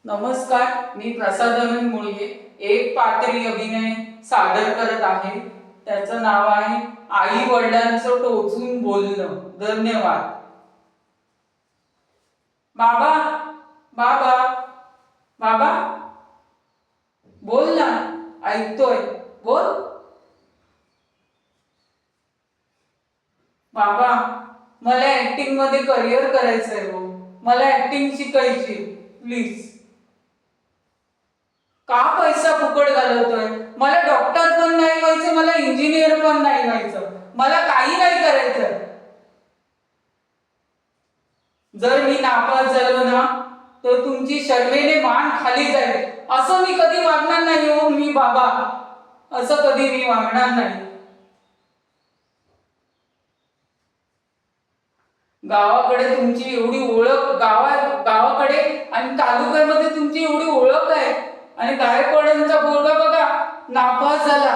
नमस्कार, मी प्रसादानंद मुळगे एक पात्री अभिनय सादर करत आहे. त्याचं नाव आहे आई वडिलांचं टोचून बोलणं. धन्यवाद. बाबा, बाबा, बाबा, बोल ना, ऐकतोय, बोल. बाबा, मला ऍक्टिंग मध्ये करिअर करायचंय हो. मला ऍक्टिंग शिकायची, प्लीज. का पैसा फुकट घालवतोय? मला डॉक्टर पण नाही व्हायचं, मला इंजिनियर पण नाही व्हायचं, मला काही नाही करायचं. जर मी नापास झालो ना तर तुमची शर्मेने मान खाली जाईल. असं मी कधी वागणार नाही हो. मी बाबा असं कधी मी वागणार नाही. गावाकडे तुमची एवढी ओळख, गावाकडे आणि तालुक्यामध्ये तुमची एवढी ओळख आहे, आणि गायकवाडांचा पोरगा बघा नापास झाला.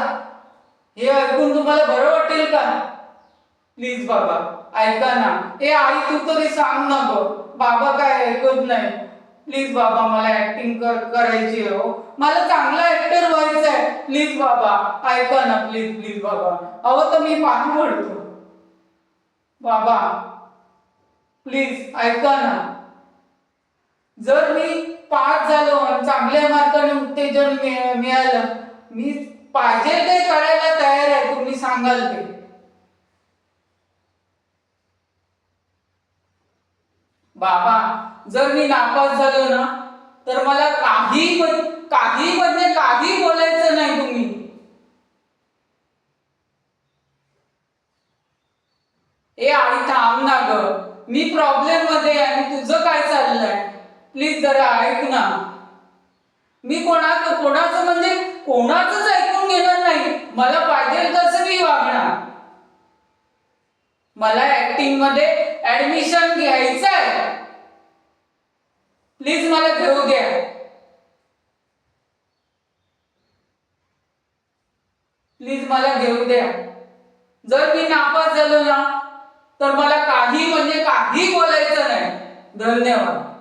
हे ऐकून तुम्हाला बरं वाटेल का? प्लीज बाबा ऐका ना. ए आई, तू तरी सांग ना गं. बाबा काय ऐकत नाही. प्लीज बाबा, मला ऍक्टिंग करायची आहे हो. मला चांगला ऍक्टर व्हायचं आहे. प्लीज बाबा ऐका ना, प्लीज प्लीज बाबा. अहो तर मी पाणी पडतो बाबा, प्लीज ऐका ना. जर मी पास झालो आणि चांगल्या मार्काने उत्तेजन मिळालं, मी पाहिजे ते करायला तयार आहे. तुम्ही सांगाल ते. बाबा, जर मी नापास झालो ना तर मला काही म्हणजे काही बोलायचं नाही तुम्ही. ए आई, थांब ना ग. मी प्रॉब्लेम मध्ये आहे आणि तुझं काय चाललंय? प्लीज जरा ऐक ना. मी कोणाचं म्हणजे कोणाचंच ऐकून घेणार नाही. मला पाहिजे तसं मी वागणार. मला ऍक्टिंग मध्ये ऍडमिशन घ्यायचं आहे. प्लीज मला घेऊ द्या. प्लीज मला घेऊ द्या. जर मी नापास झालो ना तर मला काही म्हणजे काही बोलायचं नाही. धन्यवाद.